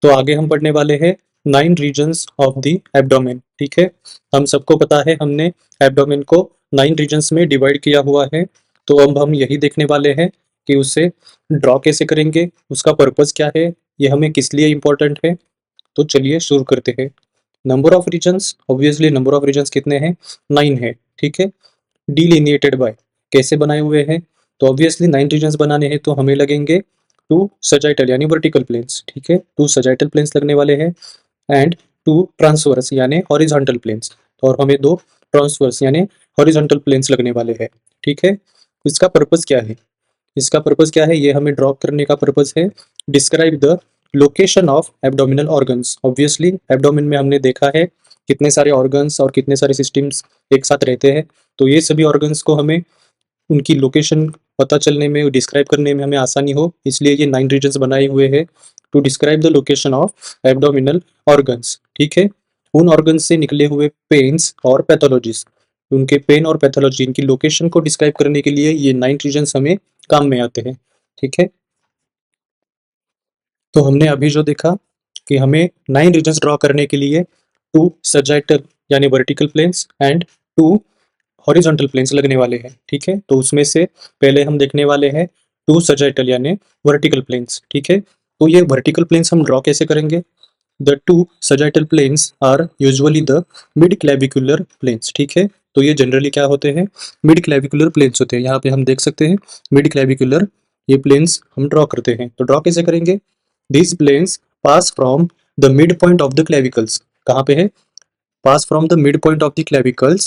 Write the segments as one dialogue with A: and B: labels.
A: तो आगे हम पढ़ने वाले हैं 9 रीजन्स ऑफ द एब्डोमेन। ठीक है, हम सबको पता है हमने एब्डोमेन को 9 रीजन्स में डिवाइड किया हुआ है। तो अब हम यही देखने वाले हैं कि उसे ड्रॉ कैसे करेंगे, उसका पर्पस क्या है, ये हमें किस लिए इम्पोर्टेंट है। तो चलिए शुरू करते हैं। Number of regions, obviously number of regions कितने हैं, 9 है। ठीक है, डिलिनिएटेड बाय, कैसे बनाए हुए हैं, तो ऑब्वियसली 9 रीजन्स बनाने हैं तो हमें लगेंगे 2 सजाइटल यानी वर्टिकल प्लेन्स। ठीक है, 2 सजाइटल प्लेन्स लगने वाले हैं एंड 2 ट्रांसवर्स यानी हॉरिजॉन्टल प्लेन्स, और हमें 2 ट्रांसवर्स यानी हॉरिजॉन्टल प्लेन्स लगने वाले हैं। ठीक है, इसका पर्पस क्या है, इसका पर्पस क्या है, ये हमें ड्रॉ करने का पर्पस है describe the location of abdominal organs. Obviously abdomen में हमने देखा है कितने सारे ऑर्गन्स और कितने सारे सिस्टम्स एक साथ रहते हैं, तो ये सभी ऑर्गन्स को हमें उनकी लोकेशन पता चलने में, डिस्क्राइब करने में हमें आसानी हो, इसलिए ये 9 रीजन्स बनाए हुए हैं to describe the location of abdominal organs. ठीक है, उन ऑर्गन्स से निकले हुए पेन्स और पैथोलॉजीज, उनके पेन और पैथोलॉजी, इनकी लोकेशन को डिस्क्राइब करने के लिए ये 9 रीजन्स हमें काम में आते हैं। ठीक है, तो हमने अभी जो देखा कि हमें 9 रीजन्स ड्रॉ करने के लिए 2 सजाइटल यानी vertical planes and 2 horizontal planes लगने वाले हैं। ठीक है, तो उसमें से पहले हम देखने वाले हैं 2 सजाइटल यानी वर्टिकल प्लेन्स। ठीक है, तो ये वर्टिकल प्लेन्स हम ड्रॉ कैसे करेंगे, the 2 sagittal planes are usually the mid clavicular planes. ठीक है, तो ये जनरली क्या होते हैं, मिड क्लेविकुलर प्लेन्स होते हैं। यहाँ पे हम देख सकते हैं मिड क्लेविकुलर, ये प्लेन्स हम ड्रॉ करते हैं। तो ड्रॉ कैसे करेंगे, these planes pass from the midpoint of the clavicles, कहाँ पे है, pass from the midpoint of the clavicles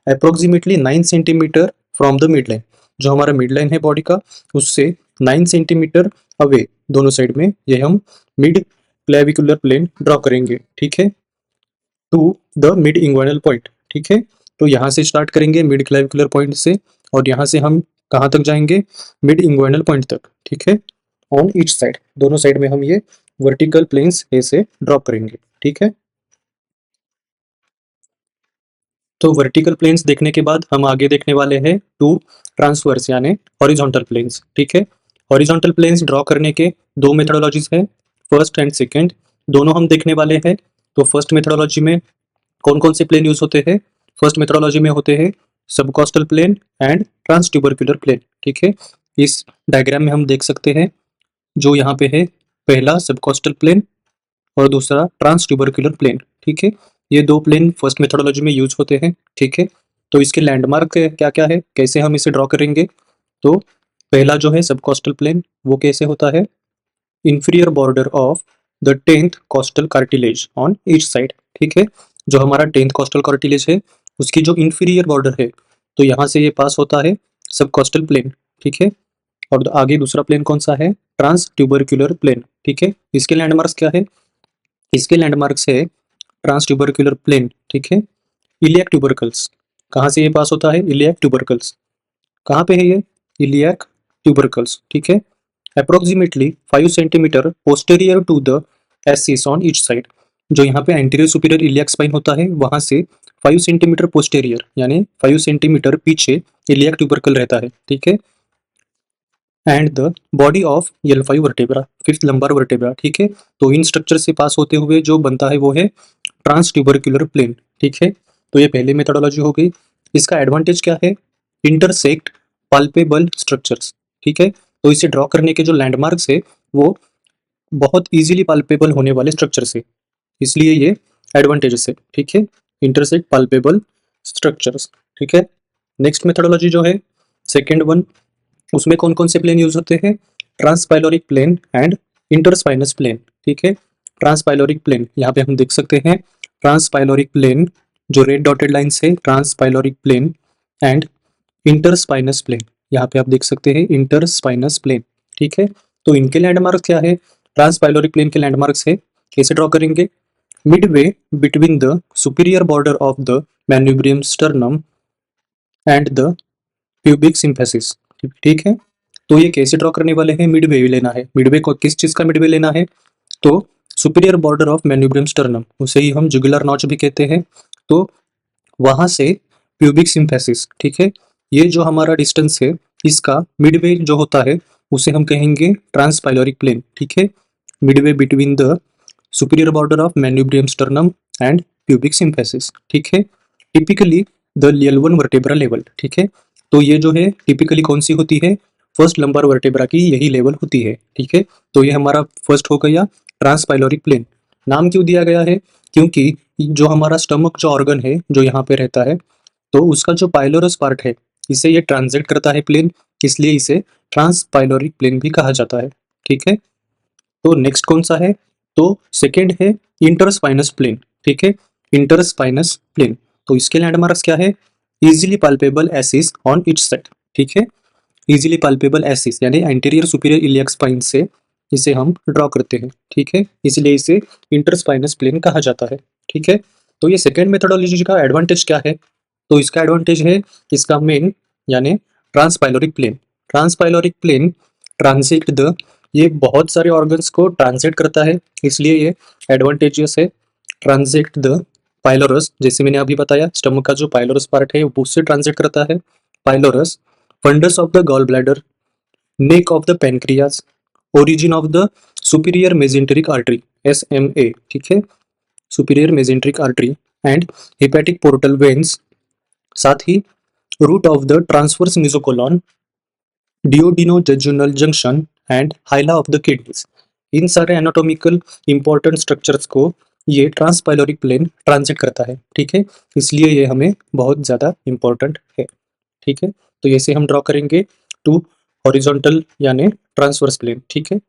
A: approximately 9 centimetre from the midline, जो हमारा मिडलाइन है बॉडी का उससे 9 सेंटीमीटर अवे दोनों साइड में ये हम मिड क्लेविकुलर प्लेन ड्रॉ करेंगे। ठीक है, to the mid inguinal point. ठीक है, तो यहाँ से स्टार्ट करेंगे मिड क्लेविकुलर पॉइंट से, और यहाँ से हम कहाँ तक जाएंगे, मिड इंग्वाइनल पॉइंट तक। ठीक है, ऑन ईच साइड, दोनों साइड में हम ये वर्टिकल प्लेन्स ऐसे ड्रॉ करेंगे। ठीक है, तो वर्टिकल प्लेन्स देखने के बाद हम आगे देखने वाले हैं 2 ट्रांसवर्स यानी हॉरिजॉन्टल प्लेन्स। ठीक है, हॉरिजॉन्टल प्लेन्स ड्रॉ करने के 2 मेथडोलॉजीज हैं, फर्स्ट एंड सेकंड, दोनों हम देखने वाले हैं। तो फर्स्ट मेथडोलॉजी में कौन कौन से प्लेन यूज होते हैं, फर्स्ट मेथडोलॉजी में होते हैं सबकॉस्टल प्लेन एंड ट्रांसट्यूबरकुलर प्लेन। ठीक है, इस डायग्राम में हम देख सकते हैं जो यहाँ पे है, पहला सबकॉस्टल प्लेन और दूसरा ट्रांसट्यूबरकुलर प्लेन। ठीक है, ये 2 प्लेन फर्स्ट मेथोडोलॉजी में यूज होते हैं। ठीक है, तो इसके लैंडमार्क क्या क्या है, कैसे हम इसे ड्रॉ करेंगे, तो पहला जो है सबकॉस्टल प्लेन, वो कैसे होता है, inferior border of the 10th costal cartilage on each side. ठीक है, जो हमारा 10th कॉस्टल कार्टिलेज है उसकी जो इंफीरियर बॉर्डर है, तो यहाँ से ये पास होता है सबकॉस्टल प्लेन। ठीक है, और आगे दूसरा प्लेन कौन सा है, ट्रांस ट्यूबरक्यूलर प्लेन। ठीक है, इसके लैंडमार्क्स क्या है, इसके लैंडमार्क्स है ट्रांस ट्यूबरक्यूलर प्लेन। ठीक है, इलियक ट्यूबरकल्स, कहाँ से ये पास होता है, इलियक ट्यूबरकल्स, कहाँ पे है ये, इलियक ट्यूबरकल्स। ठीक है, approximately 5 centimetre posterior to the ASIS on each side, जो यहाँ पे एंटीरियर सुपीरियर इलियक स्पाइन होता है वहाँ से 5 सेंटीमीटर पोस्टेरियर यानी 5 सेंटीमीटर पीछे इलियक ट्यूबरकल रहता है। ठीक है, and the body of L5 vertebra, 5th lumbar vertebra. ठीक है, तो इन स्ट्रक्चर से पास होते हुए जो बनता है वो है ट्रांस ट्यूबरक्यूलर प्लेन। ठीक है, तो ये पहले मेथोडोलॉजी हो गई। इसका एडवांटेज क्या है, इंटरसेक्ट पाल्पेबल स्ट्रक्चर्स। ठीक है, तो इसे ड्रॉ करने के जो लैंडमार्क्स है वो बहुत इजीली पाल्पेबल होने वाले स्ट्रक्चर्स है, इसलिए ये एडवांटेजेस है। ठीक है, इंटरसेक्ट पाल्पेबल स्ट्रक्चर्स। ठीक है, नेक्स्ट मेथोडोलॉजी जो है सेकेंड वन, उसमें कौन कौन से प्लेन यूज होते हैं, ट्रांसपाइलोरिक प्लेन एंड इंटरस्पाइनस प्लेन। ठीक है, ट्रांसपाइलोरिक प्लेन यहाँ पे हम देख सकते हैं, ट्रांसपाइलोरिक प्लेन जो रेड डॉटेड लाइन से, ट्रांसपाइलोरिक प्लेन एंड इंटरस्पाइनस प्लेन, यहाँ पे आप देख सकते हैं इंटरस्पाइनस प्लेन। ठीक है, तो इनके लैंडमार्क क्या है, ट्रांसपाइलोरिक प्लेन के लैंडमार्क्स है, कैसे ड्रॉ करेंगे, Midway between the superior border of the manubrium sternum and the pubic symphysis. ठीक है, तो ये कैसे ड्रॉ करने वाले हैं, मिडवे लेना है, मिडवे को किस चीज का मिडवे लेना है, तो superior border of manubrium sternum, उसे ही हम जुगुलर नॉच भी कहते हैं, तो वहां से प्यूबिक सिम्फेसिस। ठीक है, ये जो हमारा डिस्टेंस है इसका मिडवे जो होता है उसे हम कहेंगे ट्रांसपाइलोरिक प्लेन। ठीक है, Midway between the superior border of manubrium sternum and pubic symphysis, ठीक है। Typically the L1 vertebra level, ठीक है। तो ये जो है टिपिकली कौन सी होती है, फर्स्ट लंबर वर्टेब्रा की यही लेवल होती है, ठीक है। तो ये हमारा फर्स्ट हो गया ट्रांसपाइलोरिक प्लेन। नाम क्यों दिया गया है, क्योंकि जो हमारा स्टमक जो ऑर्गन है जो यहाँ पे रहता है, तो उसका जो पाइलोरस पार्ट है इसे ये ट्रांजिट करता है प्लेन, इसलिए इसे ट्रांसपाइलोरिक प्लेन भी कहा जाता है, ठीक है। तो नेक्स्ट कौन सा है, तो सेकेंड है इंटरस्पाइनस प्लेन, ठीक है। इंटरस्पाइनस प्लेन, तो इसके लैंडमार्क्स क्या है, easily palpable ASIS on its set, ठीक है। इजीली पाल्पेबल एसिस यानी एंटीरियर सुपीरियर इलियक स्पाइन से इसे हम ड्रॉ करते हैं, ठीक है, इसलिए इसे इंटरस्पाइनस प्लेन कहा जाता है, ठीक है। तो ये सेकेंड मेथोडोलॉजी का एडवांटेज क्या है, तो इसका एडवांटेज है इसका मेन यानी ट्रांसपाइलोरिक प्लेन। ट्रांसपाइलोरिक प्लेन ट्रांजिट द, ये बहुत सारे ऑर्गन्स को ट्रांजिट करता है, इसलिए ये एडवांटेजियस है। ट्रांजिट द पाइलोरस, जैसे मैंने अभी बताया स्टमक का जो पाइलोरस पार्ट है वो उससे ट्रांजिट करता है, pylorus, fundus of the gall bladder, neck of the pancreas, origin of the superior mesenteric artery SMA, ठीक है, superior mesenteric artery and hepatic portal veins, साथ ही root of the transverse mesocolon, duodenojejunal junction and hila of the kidneys. इन सारे anatomical important structures को ये ट्रांसपाइलोरिक plane transit करता है, ठीक है, इसलिए ये हमें बहुत ज़्यादा इंपॉर्टेंट है, ठीक है। तो ऐसे हम ड्रॉ करेंगे टू हॉरिजॉन्टल यानी ट्रांसवर्स प्लेन, ठीक है।